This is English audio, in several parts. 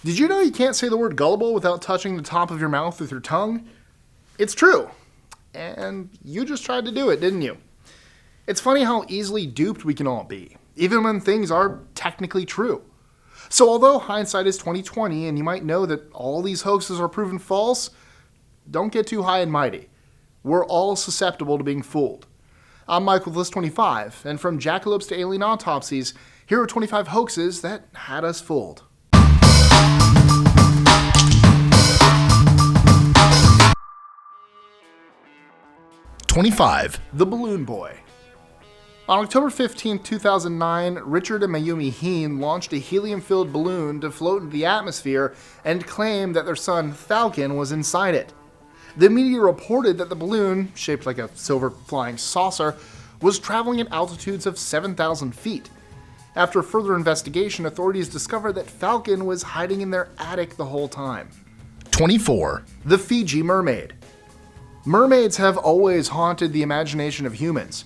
Did you know you can't say the word gullible without touching the top of your mouth with your tongue? It's true. And you just tried to do it, didn't you? It's funny how easily duped we can all be, even when things are technically true. So although hindsight is 20/20 and you might know that all these hoaxes are proven false, don't get too high and mighty. We're all susceptible to being fooled. I'm Mike with List 25, and from Jackalopes to Alien Autopsies, here are 25 hoaxes that had us fooled. 25. The Balloon Boy. On October 15, 2009, Richard and Mayumi Heen launched a helium-filled balloon to float into the atmosphere and claimed that their son Falcon was inside it. The media reported that the balloon, shaped like a silver flying saucer, was traveling at altitudes of 7,000 feet. After further investigation, authorities discovered that Falcon was hiding in their attic the whole time. 24. The Fiji Mermaid. Mermaids have always haunted the imagination of humans.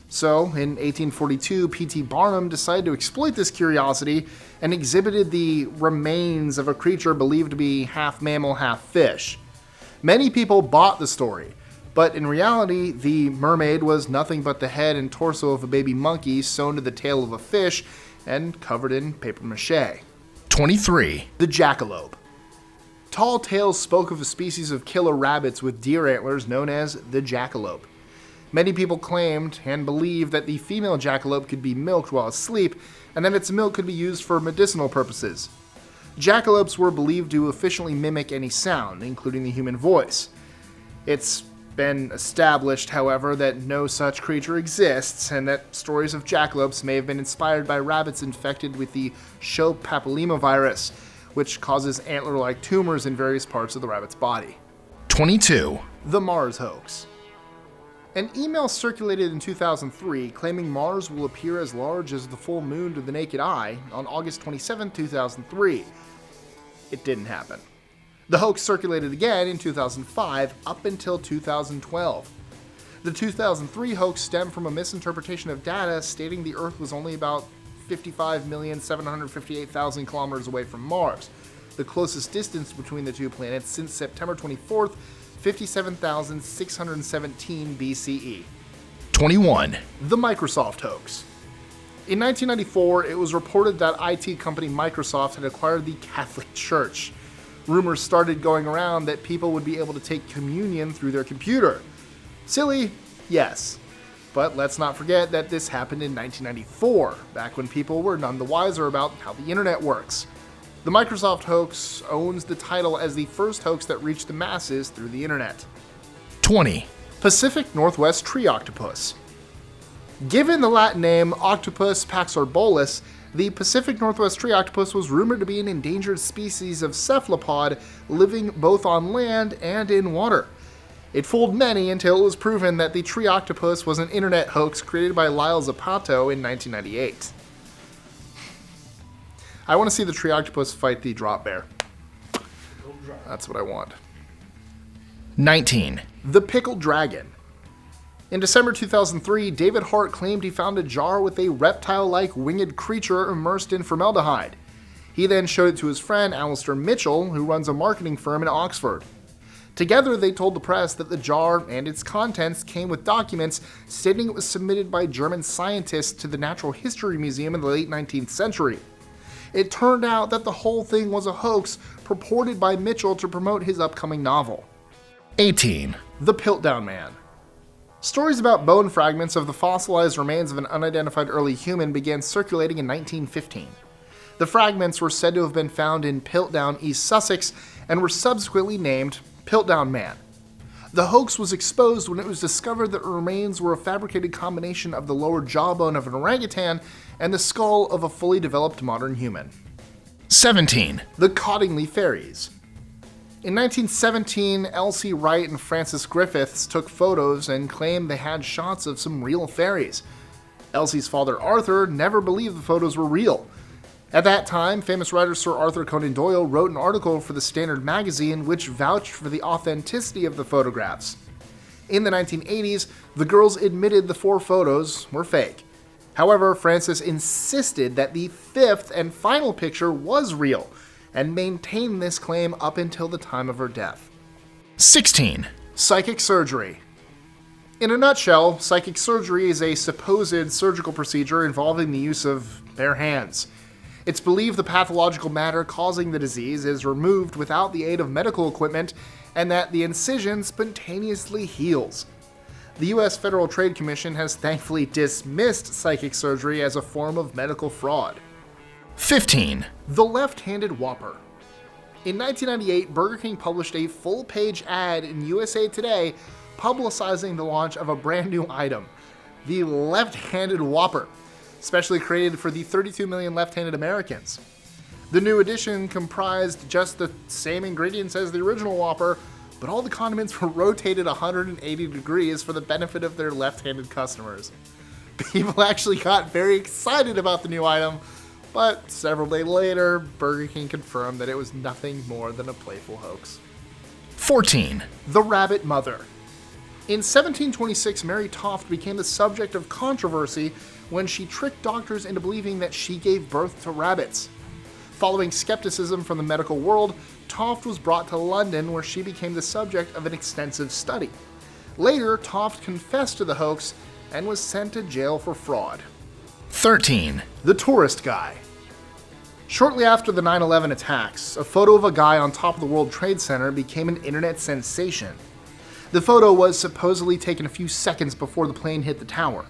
So, in 1842, P.T. Barnum decided to exploit this curiosity and exhibited the remains of a creature believed to be half mammal, half fish. Many people bought the story, but in reality, the mermaid was nothing but the head and torso of a baby monkey sewn to the tail of a fish and covered in papier mâché. 23. The Jackalope. Tall tales spoke of a species of killer rabbits with deer antlers known as the jackalope. Many people claimed and believed that the female jackalope could be milked while asleep, and that its milk could be used for medicinal purposes. Jackalopes were believed to efficiently mimic any sound, including the human voice. It's been established, however, that no such creature exists, and that stories of jackalopes may have been inspired by rabbits infected with the Show papillomavirus, which causes antler-like tumors in various parts of the rabbit's body. 22. The Mars Hoax. An email circulated in 2003 claiming Mars will appear as large as the full moon to the naked eye on August 27, 2003. It didn't happen. The hoax circulated again in 2005 up until 2012. The 2003 hoax stemmed from a misinterpretation of data stating the Earth was only about 55,758,000 kilometers away from Mars, the closest distance between the two planets since September 24th, 57,617 BCE. 21. The Microsoft Hoax. In 1994, it was reported that IT company Microsoft had acquired the Catholic Church. Rumors started going around that people would be able to take communion through their computer. Silly? Yes. But let's not forget that this happened in 1994, back when people were none the wiser about how the internet works. The Microsoft hoax owns the title as the first hoax that reached the masses through the internet. 20. Pacific Northwest Tree Octopus. Given the Latin name Octopus paxorbolus, the Pacific Northwest Tree Octopus was rumored to be an endangered species of cephalopod living both on land and in water. It fooled many until it was proven that the tree octopus was an internet hoax created by Lyle Zapato in 1998. I want to see the tree octopus fight the drop bear. That's what I want. 19. The Pickled Dragon. In December 2003, David Hart claimed he found a jar with a reptile-like winged creature immersed in formaldehyde. He then showed it to his friend Alistair Mitchell, who runs a marketing firm in Oxford. Together, they told the press that the jar and its contents came with documents stating it was submitted by German scientists to the Natural History Museum in the late 19th century. It turned out that the whole thing was a hoax purported by Mitchell to promote his upcoming novel. 18. The Piltdown Man. Stories about bone fragments of the fossilized remains of an unidentified early human began circulating in 1915. The fragments were said to have been found in Piltdown, East Sussex, and were subsequently named Piltdown Man. The hoax was exposed when it was discovered that the remains were a fabricated combination of the lower jawbone of an orangutan and the skull of a fully developed modern human. 17. The Cottingley Fairies. In 1917, Elsie Wright and Francis Griffiths took photos and claimed they had shots of some real fairies. Elsie's father, Arthur, never believed the photos were real. At that time, famous writer Sir Arthur Conan Doyle wrote an article for the Standard magazine which vouched for the authenticity of the photographs. In the 1980s, the girls admitted the 4 photos were fake. However, Francis insisted that the 5th and final picture was real, and maintained this claim up until the time of her death. 16. Psychic surgery. In a nutshell, psychic surgery is a supposed surgical procedure involving the use of bare hands. It's believed the pathological matter causing the disease is removed without the aid of medical equipment, and that the incision spontaneously heals. The U.S. Federal Trade Commission has thankfully dismissed psychic surgery as a form of medical fraud. 15. The Left-Handed Whopper. In 1998, Burger King published a full-page ad in USA Today publicizing the launch of a brand new item, the Left-Handed Whopper, specially created for the 32 million left-handed Americans. The new edition comprised just the same ingredients as the original Whopper, but all the condiments were rotated 180 degrees for the benefit of their left-handed customers. People actually got very excited about the new item, but several days later, Burger King confirmed that it was nothing more than a playful hoax. 14. The Rabbit Mother. In 1726, Mary Toft became the subject of controversy when she tricked doctors into believing that she gave birth to rabbits. Following skepticism from the medical world, Toft was brought to London, where she became the subject of an extensive study. Later, Toft confessed to the hoax and was sent to jail for fraud. 13. The Tourist Guy. Shortly after the 9/11 attacks, a photo of a guy on top of the World Trade Center became an internet sensation. The photo was supposedly taken a few seconds before the plane hit the tower.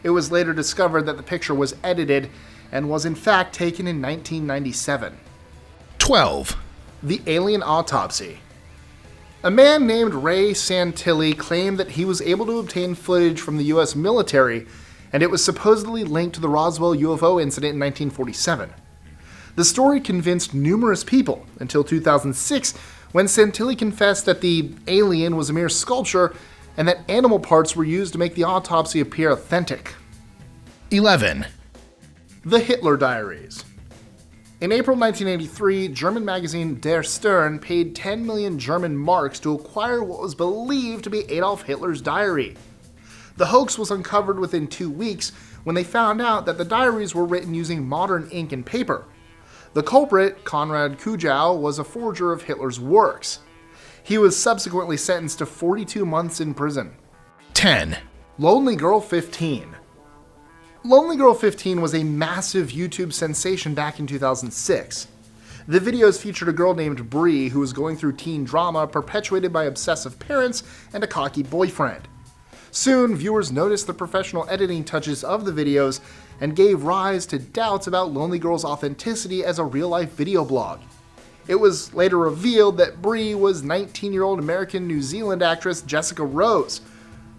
It was later discovered that the picture was edited and was in fact taken in 1997. 12. The Alien Autopsy. A man named Ray Santilli claimed that he was able to obtain footage from the US military, and it was supposedly linked to the Roswell UFO incident in 1947. The story convinced numerous people until 2006, when Santilli confessed that the alien was a mere sculpture and that animal parts were used to make the autopsy appear authentic. 11. The Hitler Diaries. In April 1983, German magazine Der Stern paid 10 million German marks to acquire what was believed to be Adolf Hitler's diary. The hoax was uncovered within 2 weeks when they found out that the diaries were written using modern ink and paper. The culprit, Konrad Kujau, was a forger of Hitler's works. He was subsequently sentenced to 42 months in prison. 10. Lonely Girl 15. Lonely Girl 15 was a massive YouTube sensation back in 2006. The videos featured a girl named Bree who was going through teen drama perpetuated by obsessive parents and a cocky boyfriend. Soon, viewers noticed the professional editing touches of the videos and gave rise to doubts about Lonely Girl's authenticity as a real-life video blog. It was later revealed that Bree was 19-year-old American-New Zealand actress Jessica Rose.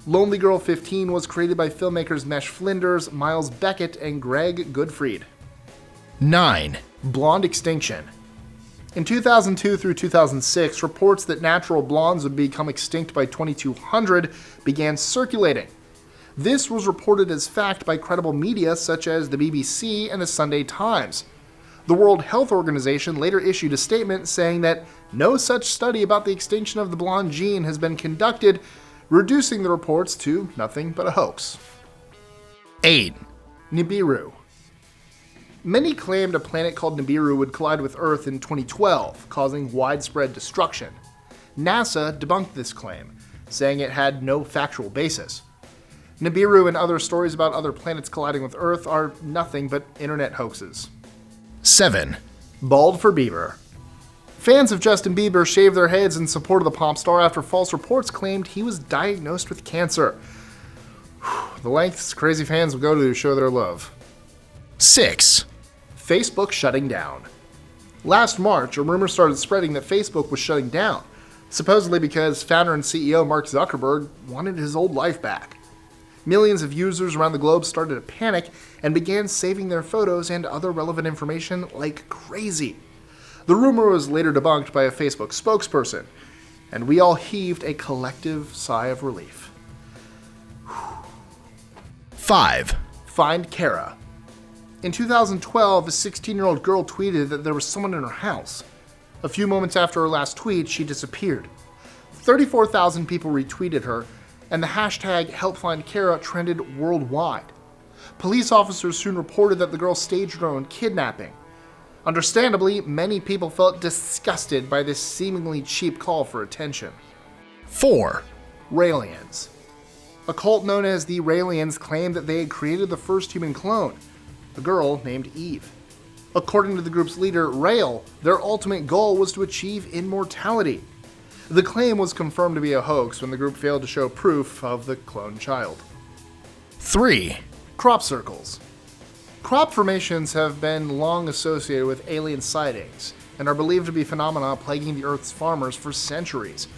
Lonely Girl 15 was created by filmmakers Mesh Flinders, Miles Beckett, and Greg Goodfried. 9. Blond Extinction. In 2002 through 2006, reports that natural blondes would become extinct by 2200 began circulating. This was reported as fact by credible media such as the BBC and the Sunday Times. The World Health Organization later issued a statement saying that no such study about the extinction of the blonde gene has been conducted, reducing the reports to nothing but a hoax. 8. Nibiru. Many claimed a planet called Nibiru would collide with Earth in 2012, causing widespread destruction. NASA debunked this claim, saying it had no factual basis. Nibiru and other stories about other planets colliding with Earth are nothing but internet hoaxes. 7. Bald for Bieber. Fans of Justin Bieber shaved their heads in support of the pop star after false reports claimed he was diagnosed with cancer. The lengths crazy fans will go to show their love. 6. Facebook shutting down. Last March, a rumor started spreading that Facebook was shutting down, supposedly because founder and CEO Mark Zuckerberg wanted his old life back. Millions of users around the globe started to panic and began saving their photos and other relevant information like crazy. The rumor was later debunked by a Facebook spokesperson, and we all heaved a collective sigh of relief. 5. Find Kara. In 2012, a 16-year-old girl tweeted that there was someone in her house. A few moments after her last tweet, she disappeared. 34,000 people retweeted her, and the hashtag #HelpFindKara trended worldwide. Police officers soon reported that the girl staged her own kidnapping. Understandably, many people felt disgusted by this seemingly cheap call for attention. 4. Raelians. A cult known as the Raelians claimed that they had created the first human clone, a girl named Eve. According to the group's leader, Rael, their ultimate goal was to achieve immortality. The claim was confirmed to be a hoax when the group failed to show proof of the cloned child. 3. Crop circles. Crop formations have been long associated with alien sightings and are believed to be phenomena plaguing the Earth's farmers for centuries.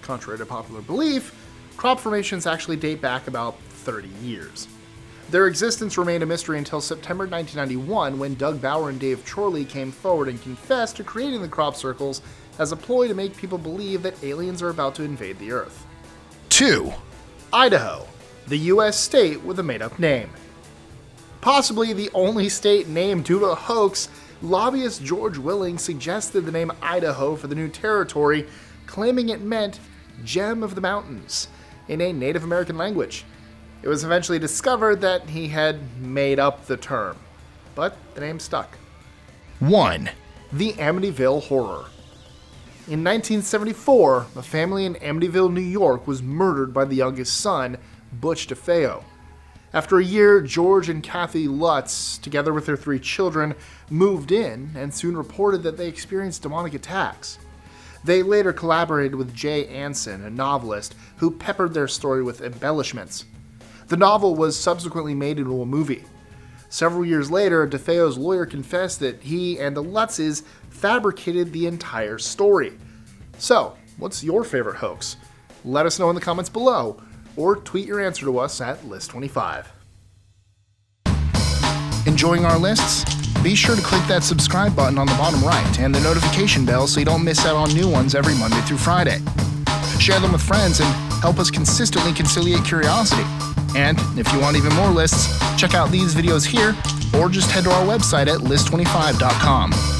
Contrary to popular belief, crop formations actually date back about 30 years. Their existence remained a mystery until September 1991, when Doug Bauer and Dave Chorley came forward and confessed to creating the crop circles as a ploy to make people believe that aliens are about to invade the Earth. 2. Idaho, the U.S. state with a made-up name. Possibly the only state named due to a hoax, lobbyist George Willing suggested the name Idaho for the new territory, claiming it meant Gem of the Mountains in a Native American language. It was eventually discovered that he had made up the term, but the name stuck. 1. The Amityville Horror. In 1974, a family in Amityville, New York was murdered by the youngest son, Butch DeFeo. After a year, George and Kathy Lutz, together with their 3 children, moved in and soon reported that they experienced demonic attacks. They later collaborated with Jay Anson, a novelist, who peppered their story with embellishments. The novel was subsequently made into a movie. Several years later, DeFeo's lawyer confessed that he and the Lutzes fabricated the entire story. So, what's your favorite hoax? Let us know in the comments below, or tweet your answer to us at List25. Enjoying our lists? Be sure to click that subscribe button on the bottom right and the notification bell so you don't miss out on new ones every Monday through Friday. Share them with friends and help us consistently conciliate curiosity. And if you want even more lists, check out these videos here or just head to our website at list25.com.